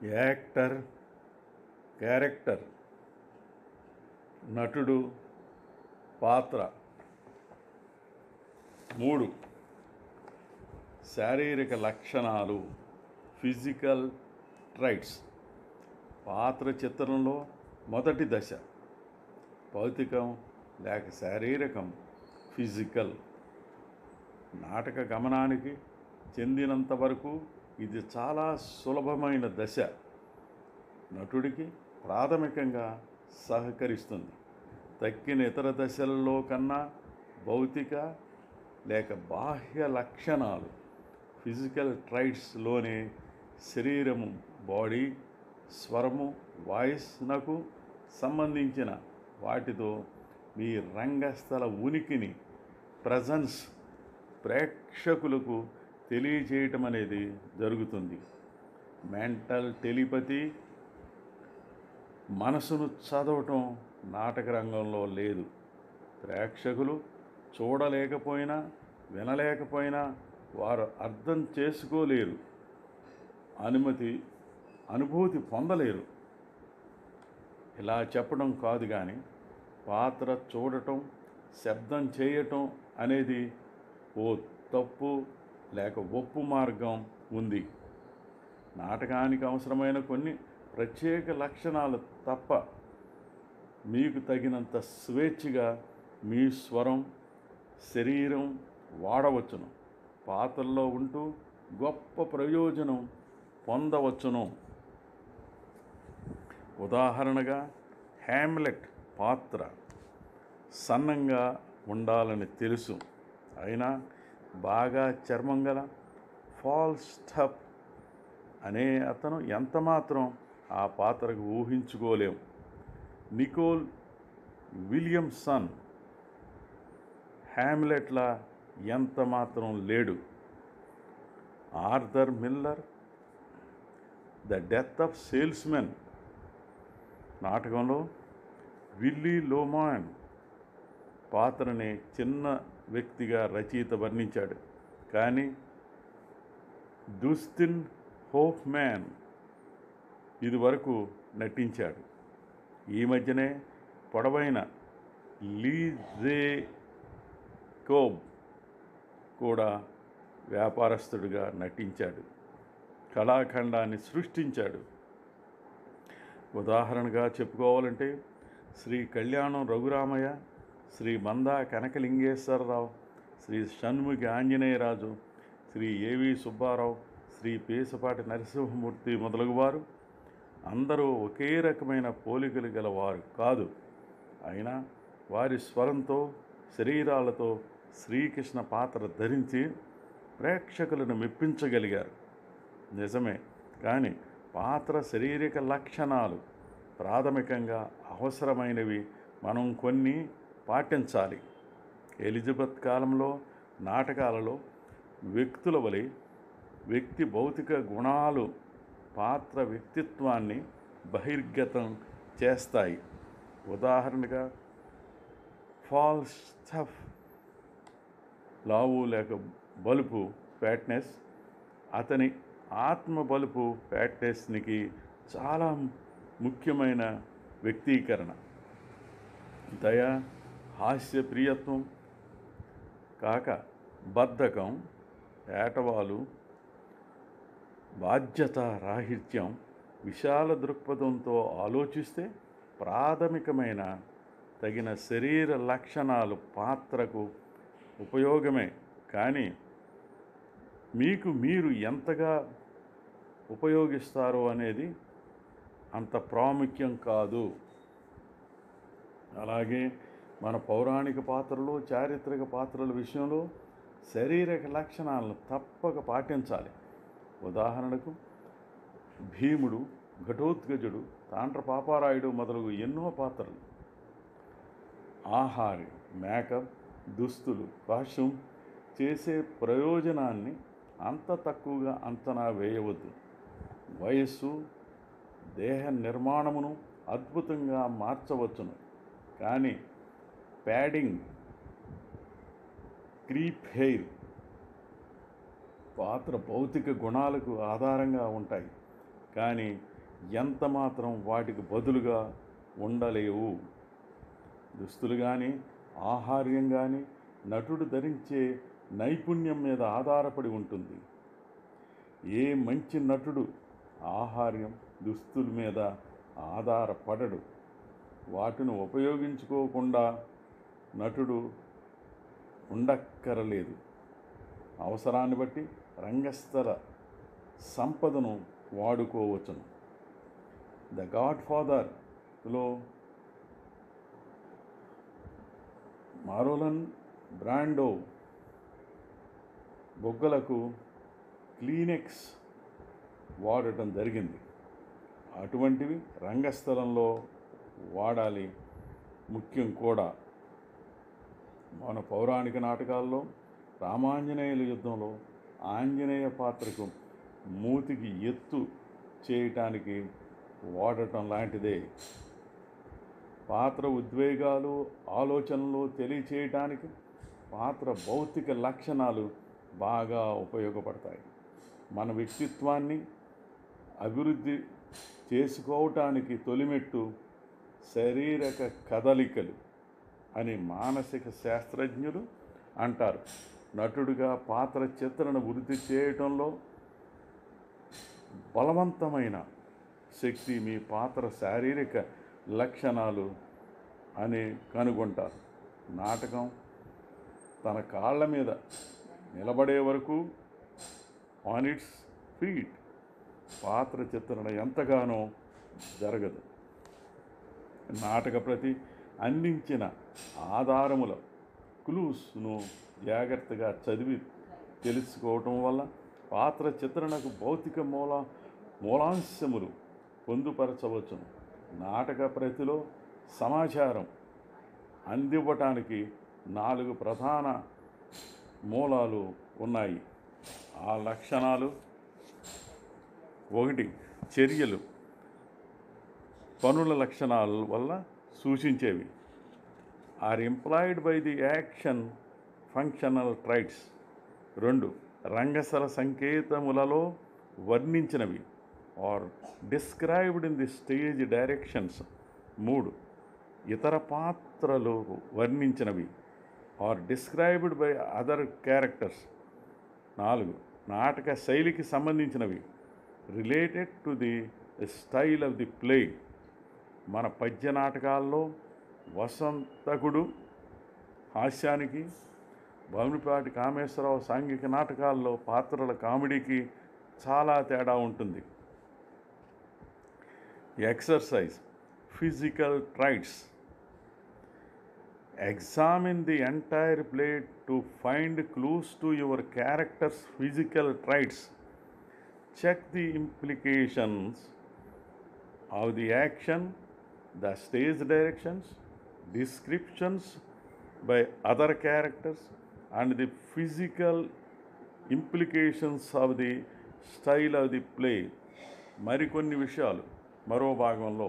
Actor, character, నటుడు, పాత్ర. 3. శారీరక లక్షణాలు, ఫిజికల్ ట్రైట్స్. పాత్ర చిత్రంలో మొదటి దశ భౌతికం లేక శారీరకం, ఫిజికల్. నాటక గమనానికి చెందినంత వరకు ఇది చాలా సులభమైన దశ. నటుడికి ప్రాథమికంగా సహకరిస్తుంది. తక్కిన ఇతర దశలలో కన్నా భౌతిక లేక బాహ్య లక్షణాలు, ఫిజికల్ ట్రైట్స్లోనే శరీరము, బాడీ, స్వరము, వాయిస్నకు సంబంధించిన వాటితో మీ రంగస్థల ఉనికిని, ప్రజెన్స్ ప్రేక్షకులకు తెలియజేయటం అనేది జరుగుతుంది. మెంటల్ టెలిపతి, మనసును చదవటం నాటక రంగంలో లేదు. ప్రేక్షకులు చూడలేకపోయినా, వినలేకపోయినా వారు అర్థం చేసుకోలేరు, అనుభూతి పొందలేరు. ఇలా చెప్పడం కాదు కానీ పాత్ర చూడటం, శబ్దం చేయటం అనేది ఓ తప్పు లేక ఒప్పు మార్గం ఉంది. నాటకానికి అవసరమైన కొన్ని ప్రత్యేక లక్షణాలు తప్ప మీకు తగినంత స్వేచ్ఛగా మీ స్వరం, శరీరం వాడవచ్చును. పాత్రలో ఉంటూ గొప్ప ప్రయోజనం పొందవచ్చును. ఉదాహరణగా హ్యామ్లెట్ పాత్ర సన్నంగా ఉండాలని తెలుసు, అయినా బాగా చర్మం గల ఫాల్స్టాప్ అనే అతను ఎంతమాత్రం ఆ పాత్రకు ఊహించుకోలేం. నికోల్ విలియమ్సన్ హ్యామ్లెట్లా ఎంతమాత్రం లేడు. Arthur Miller the death of salesmen నాటకంలో విల్లీ లోమాన్ పాత్రని చిన్న వ్యక్తిగా రచయిత వర్ణించాడు, కానీ డుస్టిన్ హోఫ్మ్యాన్ ఇదివరకు నటించాడు. ఈ మధ్యనే పొడవైన లీజే కోబ్ కూడా వ్యాపారస్తుడిగా నటించాడు, కళాఖండాన్ని సృష్టించాడు. ఉదాహరణగా చెప్పుకోవాలంటే శ్రీ కళ్యాణం రఘురామయ్య, శ్రీ మందా కనకలింగేశ్వరరావు, శ్రీ షణ్ముఖి ఆంజనేయరాజు, శ్రీ ఏవి సుబ్బారావు, శ్రీ పేసపాటి నరసింహమూర్తి మొదలగువారు అందరూ ఒకే రకమైన పోలికలు గలవారు కాదు. అయినా వారి స్వరంతో, శరీరాలతో శ్రీకృష్ణ పాత్ర ధరించి ప్రేక్షకులను మెప్పించగలిగారు. నిజమే, కానీ పాత్ర శారీరక లక్షణాలు ప్రాథమికంగా అవసరమైనవి మనం కొన్ని పాటించాలి. ఎలిజబెత్ కాలంలో నాటకాలలో వ్యక్తుల వలె వ్యక్తి భౌతిక గుణాలు పాత్ర వ్యక్తిత్వాన్ని బహిర్గతం చేస్తాయి. ఉదాహరణగా ఫాల్స్టాఫ్ లావు లేక బలుపు ఫ్యాట్నెస్ అతని ఆత్మ బలుపు ఫ్యాట్నెస్నికి చాలా ముఖ్యమైన వ్యక్తీకరణ. దయ, హాస్య ప్రియత్వం కాక బద్ధకం, ఏటవాలు, బాధ్యత రాహిత్యం, విశాల దృక్పథంతో ఆలోచిస్తే ప్రాథమికమైన తగిన శరీర లక్షణాలు పాత్రకు ఉపయోగమే, కానీ మీకు మీరు ఎంతగా ఉపయోగిస్తారో అనేది అంత ప్రాముఖ్యం కాదు. అలాగే మన పౌరాణిక పాత్రలు, చారిత్రక పాత్రల విషయంలో శారీరక లక్షణాలను తప్పక పాటించాలి. ఉదాహరణకు భీముడు, ఘటోత్కచుడు, తాండ్ర పాపారాయుడు మొదలగు ఎన్నో పాత్రలు. ఆహారం, మేకప్, దుస్తులు, కాస్ట్యూమ్ చేసే ప్రయోజనాన్ని అంత తక్కువగా అంచనా వేయవద్దు. వయస్సు, దేహ నిర్మాణమును అద్భుతంగా మార్చవచ్చును, కానీ ప్యాడింగ్, క్రీప్ హెయిర్ పాత్ర భౌతిక గుణాలకు ఆధారంగా ఉంటాయి. కానీ ఎంత మాత్రం వాటికి బదులుగా ఉండలేవు. దుస్తులు కానీ ఆహార్యం కానీ నటుడు ధరించే నైపుణ్యం మీద ఆధారపడి ఉంటుంది. ఏ మంచి నటుడు ఆహార్యం దుస్తుల మీద ఆధారపడడు. వాటిని ఉపయోగించుకోకుండా నటుడు ఉండక్కరలేదు. అవసరాన్ని బట్టి రంగస్థల సంపదను వాడుకోవచ్చును. ద గాడ్ ఫాదర్లో మారోలన్ బ్రాండో బొగ్గలకు క్లీనెక్స్ వాడటం జరిగింది. అటువంటివి రంగస్థలంలో వాడాలి, ముఖ్యం కూడా. మన పౌరాణిక నాటకాల్లో రామాంజనేయుల యుద్ధంలో ఆంజనేయ పాత్రకు మూతికి ఎత్తు చేయటానికి వాడటం లాంటిదే. పాత్ర ఉద్వేగాలు ఆలోచనలు తెలియచేయటానికి పాత్ర భౌతిక లక్షణాలు బాగా ఉపయోగపడతాయి. మన వ్యక్తిత్వాన్ని అభివృద్ధి చేసుకోవటానికి తొలిమెట్టు శారీరక కదలికలు అని మానసిక శాస్త్రజ్ఞులు అంటారు. నటుడిగా పాత్ర చిత్రణ వృద్ధి చేయటంలో బలవంతమైన శక్తి మీ పాత్ర శారీరక లక్షణాలు అని కనుగొంటారు. నాటకం తన కాళ్ళ మీద నిలబడే వరకు ఆన్ ఇట్స్ ఫీట్ పాత్ర చిత్రణ ఎంతగానో జరగదు. నాటక ప్రతి అందించిన ఆధారముల క్లూస్ను జాగ్రత్తగా చదివి తెలుసుకోవటం వల్ల పాత్ర చిత్రణకు భౌతిక మూలాంశములు పొందుపరచవచ్చును. నాటక ప్రతిలో సమాచారం అందివ్వటానికి 4 ప్రధాన మూలాలు ఉన్నాయి. ఆ లక్షణాలు: 1. చర్యలు పనుల లక్షణాల వల్ల సూచించేవి, are employed by the action functional traits. 2. రంగస్థల సంకేతములలో వర్ణించినవి, are described in the stage directions. 3. ఇతర పాత్రలు వర్ణించినవి, are described by other characters. 4. నాటక శైలికి సంబంధించినవి, related to the style of the play. మన పద్య నాటకాల్లో వసంతకుడు హాస్యానికి, భవనిపాటి కామేశ్వరరావు సాంఘిక నాటకాల్లో పాత్రల కామెడీకి చాలా తేడా ఉంటుంది. Exercise physical traits. Examine the entire play to find clues to your character's physical traits. Check the implications of the action, the stage directions, descriptions by other characters, and the physical implications of the style of the play. మరికొన్ని విషయాలు మరో భాగంలో